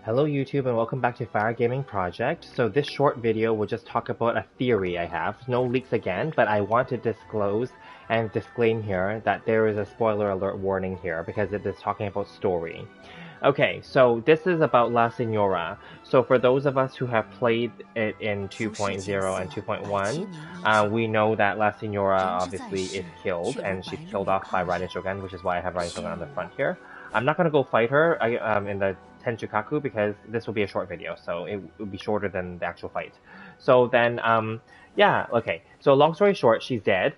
Hello YouTube and welcome back to Fire Gaming Project. So this short video will just talk about a theory I have. No leaks again, but I want to disclose and disclaim here that there is a spoiler alert warning here because it is talking about story. Okay, so this is about La Signora. So for those of us who have played it in 2.0 and 2.1, we know that La Signora obviously is killed, and she's killed off by Raiden Shogun, which is why I have Raiden Shogun on the front here. I'm not going to go fight her in the Tenchukaku because this will be a short video, so it will be shorter than the actual fight. So then, yeah, okay. So long story short, she's dead.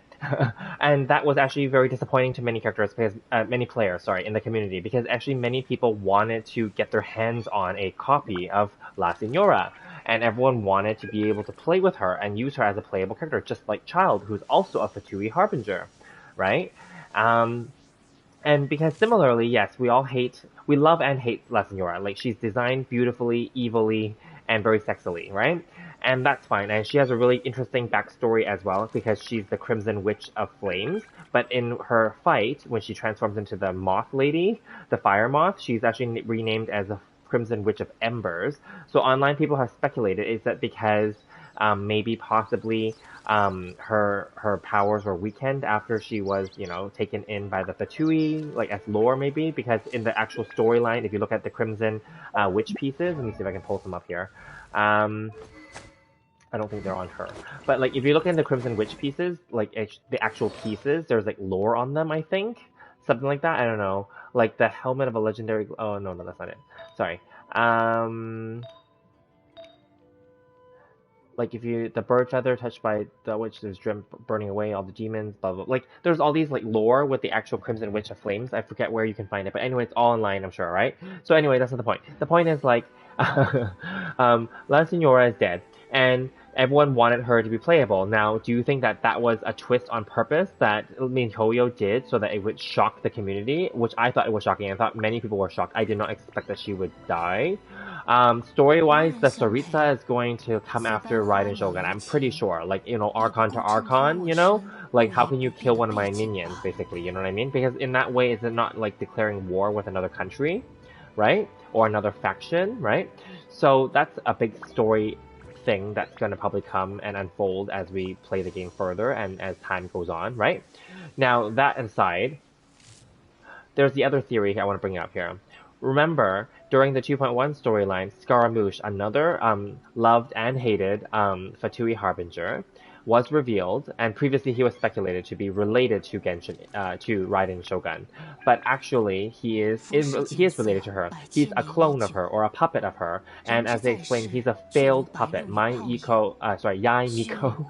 And that was actually very disappointing to many characters because many players, sorry, in the community, because actually many people wanted to get their hands on a copy of La Signora, and everyone wanted to be able to play with her and use her as a playable character, just like Child, who's also a Fatui Harbinger, right? And because similarly, yes, we love and hate La Signora. Like, she's designed beautifully, evilly, and very sexily, right? And that's fine. And she has a really interesting backstory as well, because she's the Crimson Witch of Flames. But in her fight, when she transforms into the Moth Lady, the Fire Moth, she's actually renamed as the Crimson Witch of Embers. So online people have speculated, is that because maybe possibly her powers were weakened after she was, taken in by the Fatui, like as lore maybe, because in the actual storyline, if you look at the Crimson Witch pieces, let me see if I can pull some up here. I don't think they're on her. But like if you look at the Crimson Witch pieces, like the actual pieces, there's like lore on them, I think. Something like that, I don't know. Like the helmet of a legendary... Oh, no, that's not it. Sorry. Like if the bird feather touched by the witch, there's dream burning away all the demons, blah, blah. Like there's all these like lore with the actual Crimson Witch of Flames. I forget where you can find it, but anyway, it's all online, I'm sure, right? So anyway, that's not the point. The point is like, La Signora is dead, and everyone wanted her to be playable. Now, do you think that that was a twist on purpose that Mihoyo did so that it would shock the community? Which I thought it was shocking. I thought many people were shocked. I did not expect that she would die. Story-wise, the Tsaritsa is going to come after Raiden Shogun. I'm pretty sure. Like, Archon to Archon, Like, how can you kill one of my minions, basically, you know what I mean? Because in that way, is it not, like, declaring war with another country, right? Or another faction, right? So that's a big story thing that's going to probably come and unfold as we play the game further and as time goes on, right? Now, that aside, there's the other theory I want to bring up here. Remember, during the 2.1 storyline, Scaramouche, another loved and hated Fatui Harbinger, was revealed, and previously he was speculated to be related to Genshin, to Raiden Shogun. But actually, he is related to her. He's a clone of her, or a puppet of her, and as they explained, he's a failed puppet. Yai Miko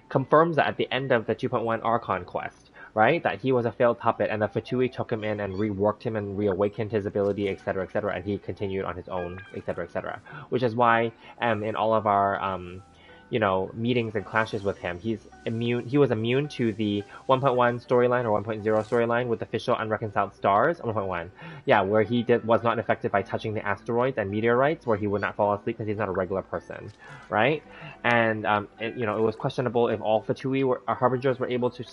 confirms that at the end of the 2.1 Archon Quest, right? That he was a failed puppet, and the Fatui took him in and reworked him and reawakened his ability, etc., etc., and he continued on his own, etc., etc. Which is why, in all of our, meetings and clashes with him, he was immune to the 1.1 storyline or 1.0 storyline with official unreconciled stars. 1.1, yeah, where he was not affected by touching the asteroids and meteorites, where he would not fall asleep because he's not a regular person, right? And it was questionable if all Fatui harbingers were able to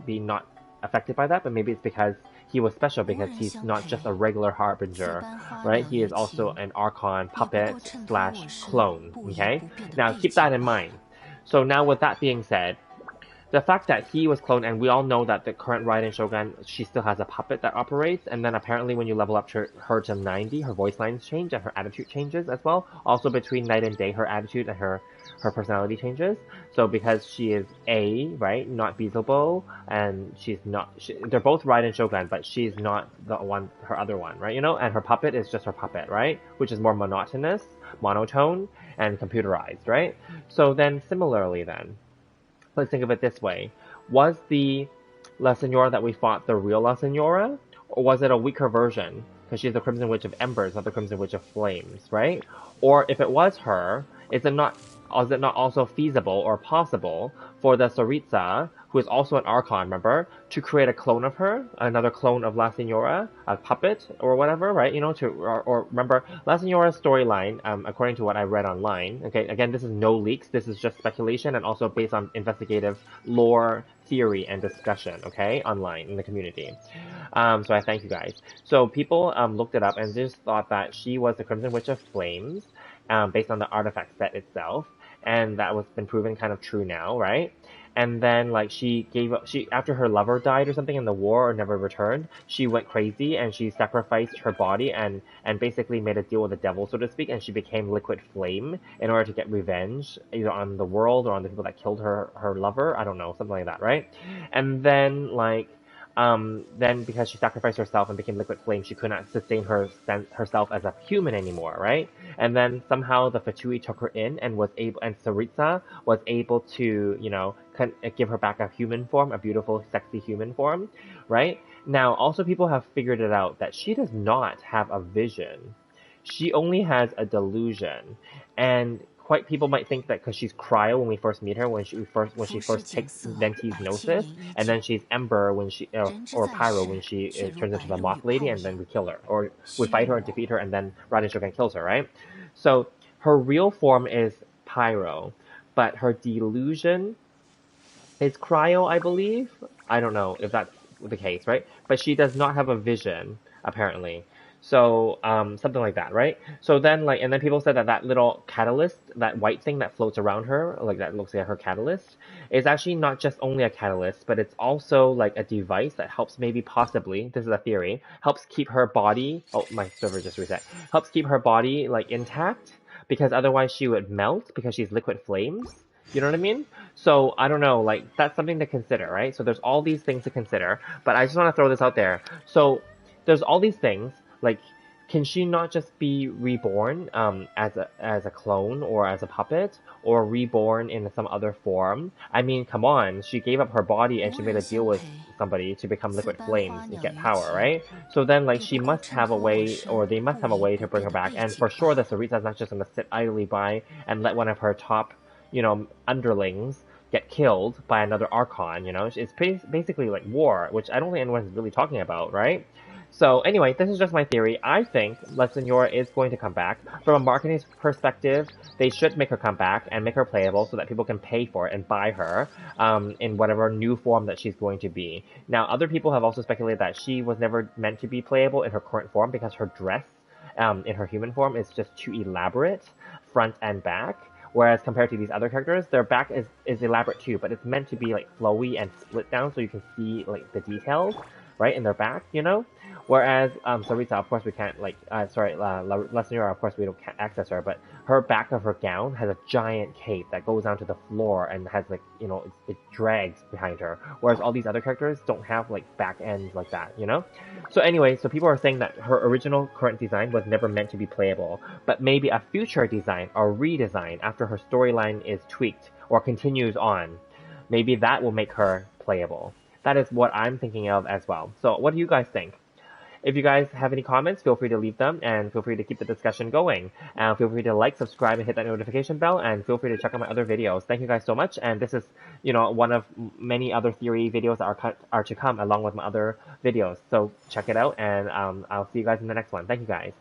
be not affected by that, but maybe it's because he was special because he's not just a regular harbinger, right? He is also an Archon puppet / clone, okay? Now, keep that in mind. So now with that being said, the fact that he was cloned, and we all know that the current Raiden Shogun, she still has a puppet that operates, and then apparently when you level up her to 90, her voice lines change and her attitude changes as well. Also between night and day, her attitude and her personality changes. So because she is right, not visible, and they're both Raiden Shogun, but she's not her other one, right? And her puppet is just her puppet, right? Which is more monotonous, monotone, and computerized, right? So then similarly then, let's think of it this way. Was the La Signora that we fought the real La Signora? Or was it a weaker version? Because she's the Crimson Witch of Embers, not the Crimson Witch of Flames, right? Or if it was her, is it not also feasible or possible for the Tsaritsa, who is also an Archon, remember, to create a clone of her, another clone of La Signora, a puppet or whatever, right? You know, or remember, La Signora's storyline, according to what I read online, okay, again, this is no leaks, this is just speculation and also based on investigative lore, theory, and discussion, okay, online in the community. So I thank you guys. So people looked it up and just thought that she was the Crimson Witch of Flames, based on the artifact set itself, and that was been proven kind of true now, right? And then like she after her lover died or something in the war or never returned, she went crazy and she sacrificed her body and basically made a deal with the devil, so to speak, and she became liquid flame in order to get revenge either on the world or on the people that killed her lover. I don't know, something like that, right? And then like then because she sacrificed herself and became liquid flame, she could not sustain herself as a human anymore, right? And then somehow the Fatui took her in and Saritsa was able to, you know, give her back a human form, a beautiful, sexy human form, right? Now, also people have figured it out that she does not have a vision. She only has a delusion. And quite people might think that because she's Cryo when we first meet her, when she first takes Venti's gnosis, and then she's Ember when she or Pyro when she turns into the Moth Lady, and then we kill her, or we fight her and defeat her, and then Raiden Shogun kills her, right? So her real form is Pyro, but her delusion is Cryo, I believe. I don't know if that's the case, right? But she does not have a vision, apparently. So, something like that, right? So then, like, and then people said that that little catalyst, that white thing that floats around her, like that looks like her catalyst, is actually not just only a catalyst, but it's also like a device that helps maybe possibly, this is a theory, helps keep her body, oh, my server just reset, helps keep her body, like, intact, because otherwise she would melt because she's liquid flames. You know what I mean? So, I don't know, like, that's something to consider, right? So there's all these things to consider, but I just want to throw this out there. So, there's all these things, like, can she not just be reborn as a clone or as a puppet or reborn in some other form? I mean, come on, she gave up her body and she made a deal with somebody to become liquid flames and get power, right? So then, like, she must have a way, or they must have a way to bring her back. And for sure, the Saritsa is not just going to sit idly by and let one of her top, you know, underlings get killed by another Archon, you know? It's basically like war, which I don't think anyone's really talking about, right? So anyway, this is just my theory. I think La Signora is going to come back. From a marketing perspective, they should make her come back and make her playable so that people can pay for it and buy her in whatever new form that she's going to be. Now, other people have also speculated that she was never meant to be playable in her current form because her dress in her human form is just too elaborate, front and back. Whereas compared to these other characters, their back is elaborate too, but it's meant to be like flowy and split down so you can see like the details, right, in their back, you know? Whereas Saritsa, of course we can't, like, La Signora, of course we can't access her, but her back of her gown has a giant cape that goes down to the floor and has, like, you know, it drags behind her. Whereas all these other characters don't have, like, back ends like that, you know? So anyway, so people are saying that her original current design was never meant to be playable, but maybe a future design or redesign after her storyline is tweaked or continues on, maybe that will make her playable. That is what I'm thinking of as well. So what do you guys think? If you guys have any comments, feel free to leave them and feel free to keep the discussion going. And feel free to like, subscribe, and hit that notification bell, and feel free to check out my other videos. Thank you guys so much, and this is, you know, one of many other theory videos that are to come along with my other videos. So check it out, and I'll see you guys in the next one. Thank you guys.